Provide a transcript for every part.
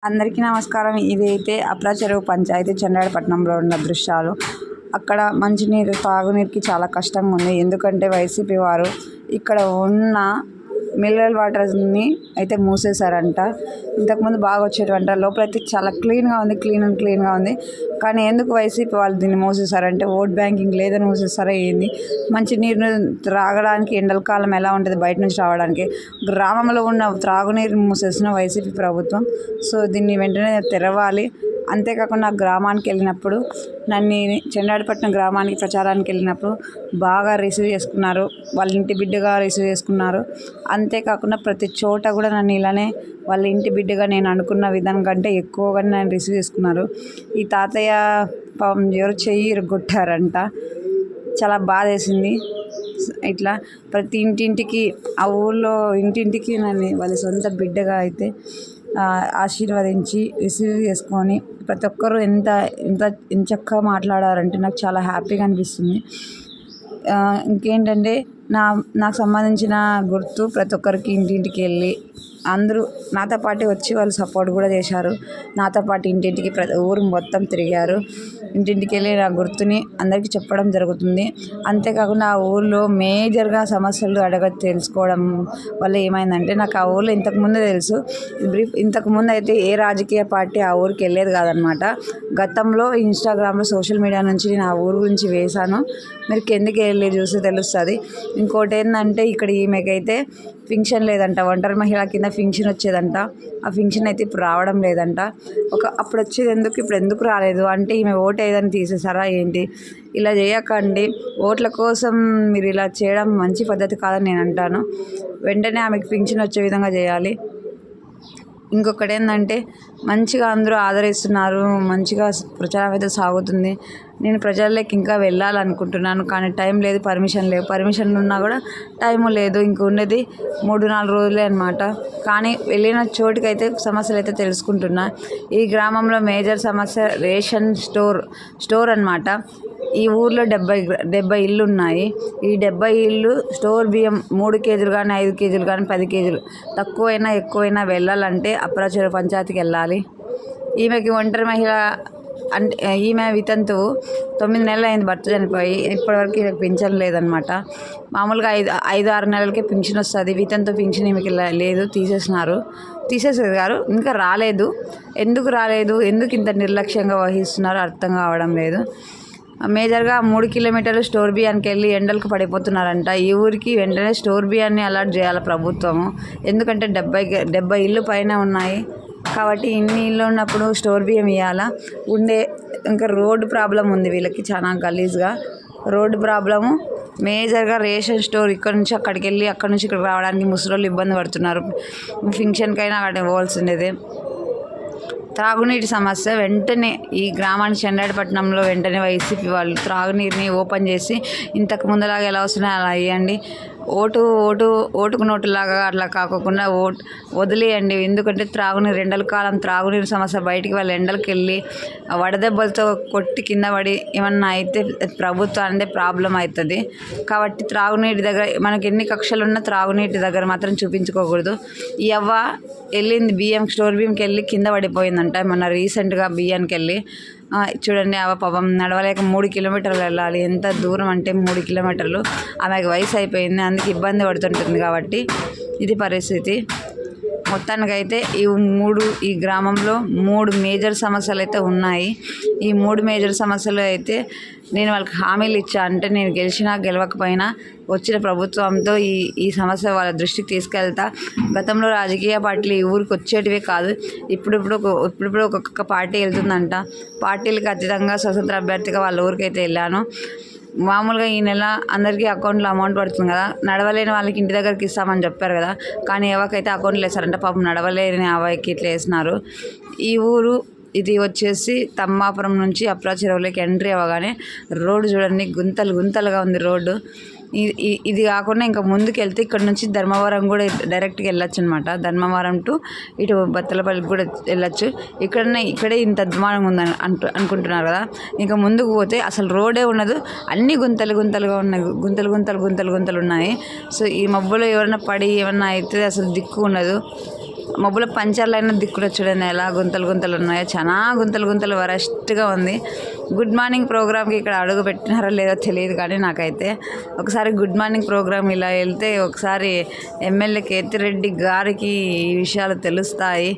అందరికీ నమస్కారం. ఇదైతే అప్రా చెరువు పంచాయతీ చంద్రాయపట్నంలో ఉన్న దృశ్యాలు. అక్కడ మంచినీరు తాగునీరుకి చాలా కష్టంగా ఉంది. ఎందుకంటే వైసీపీ వారు ఇక్కడ ఉన్న మినరల్ వాటర్ని అయితే మూసేశారంట. ఇంతకుముందు బాగా వచ్చేటివంట. లోపలైతే చాలా క్లీన్గా ఉంది. కానీ ఎందుకు వైసీపీ వాళ్ళు దీన్ని మూసేశారంటే ఓట్ బ్యాంకింగ్ లేదని మూసేస్తారా ఏంది? మంచి నీరుని త్రాగడానికి ఎండల కాలం ఎలా ఉంటుంది బయట నుంచి రావడానికి? గ్రామంలో ఉన్న త్రాగునీరు మూసేసిన వైసీపీ ప్రభుత్వం. సో దీన్ని వెంటనే తెరవాలి. అంతేకాకుండా గ్రామానికి వెళ్ళినప్పుడు నన్ను చంద్రాయపట్నం గ్రామానికి ప్రచారానికి వెళ్ళినప్పుడు బాగా రిసీవ్ చేసుకున్నారు. వాళ్ళ ఇంటి బిడ్డగా రిసీవ్ చేసుకున్నారు. అంతేకాకుండా ప్రతి చోట కూడా నన్ను ఇలానే వాళ్ళ ఇంటి బిడ్డగా నేను అనుకున్న విధానం కంటే ఎక్కువగా నన్ను రిసీవ్ చేసుకున్నారు. ఈ తాతయ్య పాపం ఎవరు చెయ్యి ఇరగొట్టారంట. చాలా బాధేసింది. ఇట్లా ప్రతి ఇంటింటికి ఆ ఊళ్ళో ఇంటింటికి నన్ను వాళ్ళ సొంత బిడ్డగా అయితే ఆశీర్వదించి రిసీవ్ చేసుకొని ప్రతి ఒక్కరు ఎంత చక్కగా మాట్లాడారంటే నాకు చాలా హ్యాపీగా అనిపిస్తుంది. ఇంకేంటంటే నాకు సంబంధించిన గుర్తు ప్రతి ఒక్కరికి ఇంటింటికి వెళ్ళి అందరూ నాతో పాటు వచ్చి వాళ్ళు సపోర్ట్ కూడా చేశారు. నాతో పాటు ఇంటింటికి ఊరు మొత్తం తిరిగారు. ఇంటింటికి వెళ్ళి నా గుర్తుని అందరికీ చెప్పడం జరుగుతుంది. అంతేకాకుండా ఆ ఊళ్ళో మేజర్గా సమస్యలు తెలుసుకోవడం వల్ల ఏమైందంటే నాకు ఆ ఊళ్ళో ఇంతకుముందే తెలుసు. ఇంతకుముందు అయితే ఏ రాజకీయ పార్టీ ఆ ఊరికి వెళ్ళేది కాదనమాట. గతంలో ఇన్స్టాగ్రామ్లో సోషల్ మీడియా నుంచి నేను ఆ ఊరు గురించి వేశాను. మీరు కిందకి వెళ్ళి చూస్తే తెలుస్తుంది. ఇంకోటి ఏంటంటే ఇక్కడ ఈమెకైతే ఫింక్షన్ లేదంట. ఒంటరి మహిళ కింద ఫింక్షన్ వచ్చేదంట. ఆ ఫింక్షన్ అయితే ఇప్పుడు రావడం లేదంట. అప్పుడు వచ్చేది ఇప్పుడు ఎందుకు రాలేదు అంటే ఈమె ఓటు ఏదని తీసేసారా ఏంటి? ఇలా చేయకండి. ఓట్ల కోసం మీరు ఇలా చేయడం మంచి పద్ధతి కాదని నేను అంటాను. వెంటనే ఆమెకు ఫింక్షన్ వచ్చే విధంగా చేయాలి. ఇంకొకటి ఏంటంటే మంచిగా అందరూ ఆదరిస్తున్నారు. మంచిగా ప్రచారం అయితే సాగుతుంది. నేను ప్రజల్లోకి ఇంకా వెళ్ళాలనుకుంటున్నాను. కానీ టైం లేదు, పర్మిషన్లు ఉన్నా కూడా టైము లేదు. ఇంక ఉన్నది 3-4 రోజులే అనమాట. కానీ వెళ్ళిన చోటుకైతే సమస్యలు అయితే తెలుసుకుంటున్నా. ఈ గ్రామంలో మేజర్ సమస్య రేషన్ స్టోర్ అనమాట. ఈ ఊర్లో 70 ఇళ్ళు ఉన్నాయి. ఈ 70 ఇళ్ళు స్టోర్ బియ్యం 3 కేజీలు కానీ 5 కేజీలు కానీ 10 కేజీలు తక్కువైనా ఎక్కువైనా వెళ్ళాలంటే అప్రా చెరువు పంచాయతీకి వెళ్ళాలి. ఈమెకి ఒంటరి మహిళ అంటే ఈమె వితంతువు 9 నెలలు అయింది భర్త చనిపోయి. ఇప్పటివరకు ఈమెకు పింఛన్ లేదనమాట. మామూలుగా 5-6 నెలలకే పింఛన్ వస్తుంది. వితంతు పింఛన్ ఈమెకి లేదు, తీసేసేది గారు. ఇంకా రాలేదు. ఎందుకు రాలేదు, ఎందుకు ఇంత నిర్లక్ష్యంగా వహిస్తున్నారో అర్థం కావడం లేదు. మేజర్గా 3 కిలోమీటర్లు స్టోర్ బియ్యానికి వెళ్ళి ఎండలకు పడిపోతున్నారంట. ఈ ఊరికి వెంటనే స్టోర్ బియ్యాన్ని అలర్ట్ చేయాలి ప్రభుత్వము. ఎందుకంటే 70 ఇళ్ళు పైన ఉన్నాయి కాబట్టి ఇన్ని ఇళ్ళు ఉన్నప్పుడు స్టోర్ బియ్యం ఇవ్వాలా. ఇంకా రోడ్డు ప్రాబ్లం ఉంది వీళ్ళకి, చాలా గలీజ్గా రోడ్డు ప్రాబ్లము. మేజర్గా రేషన్ స్టోర్ ఇక్కడ నుంచి అక్కడికి వెళ్ళి అక్కడి నుంచి ఇక్కడికి రావడానికి ముసలోళ్ళు ఇబ్బంది పడుతున్నారు. ఫంక్షన్కైనా అక్కడ పోవాల్సిందే. త్రాగునీటి సమస్య వెంటనే ఈ గ్రామానికి చంద్రాయపట్నంలో వెంటనే వైసీపీ వాళ్ళు త్రాగునీరుని ఓపెన్ చేసి ఇంతకు ముందులాగా ఎలా వస్తున్నాయో అలా వేయండి. ఓటుకు నోటులాగా అట్లా కాకుండా వదిలేయండి. ఎందుకంటే ఎండల కాలం త్రాగునీరు సమస్య బయటికి వాళ్ళ ఎండలకు వెళ్ళి వడదెబ్బలతో కొట్టి కింద పడి ఏమన్నా అయితే ప్రభుత్వానికి ప్రాబ్లం అవుతుంది. కాబట్టి త్రాగునీటి దగ్గర మనకి ఎన్ని కక్షలు ఉన్నా త్రాగునీటి దగ్గర మాత్రం చూపించుకోకూడదు. ఈ అవ్వ వెళ్ళింది స్టోర్ బియ్యంకి వెళ్ళి కింద పడిపోయిందంట మొన్న రీసెంట్గా బియ్యానికి వెళ్ళి. చూడండి అవ పాపం నడవలేక 3 కిలోమీటర్లు వెళ్ళాలి. ఎంత దూరం అంటే 3 కిలోమీటర్లు. ఆమెకు వయసు అయిపోయింది, అందుకు ఇబ్బంది పడుతుంటుంది. కాబట్టి ఇది పరిస్థితి. మొత్తానికైతే ఈ గ్రామంలో 3 మేజర్ సమస్యలు అయితే ఉన్నాయి. ఈ 3 మేజర్ సమస్యలు అయితే నేను వాళ్ళకి హామీలు ఇచ్చా. అంటే నేను గెలవకపోయినా వచ్చిన ప్రభుత్వంతో ఈ సమస్య వాళ్ళ దృష్టికి తీసుకెళ్తా. గతంలో రాజకీయ పార్టీలు ఈ ఊరికి వచ్చేటివే కాదు, ఇప్పుడు ఒక్కొక్క పార్టీ వెళ్తుందంట. పార్టీలకు అతీతంగా స్వతంత్ర అభ్యర్థిగా వాళ్ళ ఊరికైతే వెళ్ళాను. మామూలుగా ఈ నెల అందరికీ అకౌంట్లో అమౌంట్ పడుతుంది కదా, నడవలేని వాళ్ళకి ఇంటి దగ్గరికి ఇస్తామని చెప్పారు కదా. కానీ ఎవరికైతే అకౌంట్లో వేస్తారంటే పాపం నడవలేని అవ్వకి ఇట్లా వేసినారు. ఈ ఊరు ఇది వచ్చేసి తమ్మాపురం నుంచి అప్రా చెరువులోకి ఎంట్రీ అవ్వగానే రోడ్డు చూడండి, గుంతలుగా ఉంది రోడ్డు. ఇది కాకుండా ఇంకా ముందుకు వెళ్తే ఇక్కడ నుంచి ధర్మవరం కూడా డైరెక్ట్గా వెళ్ళొచ్చు అనమాట. ధర్మవరం టు ఇటు బత్తలపల్లికి కూడా వెళ్ళొచ్చు. ఇక్కడే ఇంత అద్మానం ఉందని అనుకుంటున్నారు కదా. ఇంకా ముందుకు పోతే అసలు రోడే ఉండదు, అన్ని గుంతలుగా ఉన్నాయి. గుంతలు ఉన్నాయి. సో ఈ మబ్బులో ఎవరైనా పడి ఏమన్నా అయితే అసలు దిక్కు ఉండదు. మబ్బుల పంచర్లైన దిక్కులో చూడండి ఎలా గుంతలు గుంతలు ఉన్నాయో, చాలా గుంతలు గుంతలు వరస్ట్గా ఉంది. గుడ్ మార్నింగ్ ప్రోగ్రామ్కి ఇక్కడ అడుగు పెట్టినారో లేదో తెలియదు కానీ నాకైతే ఒకసారి గుడ్ మార్నింగ్ ప్రోగ్రామ్ ఇలా వెళ్తే ఒకసారి ఎమ్మెల్యే కేతిరెడ్డి గారికి ఈ విషయాలు తెలుస్తాయి.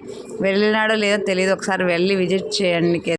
వెళ్ళినాడో లేదో తెలియదు, ఒకసారి వెళ్ళి విజిట్ చేయండి.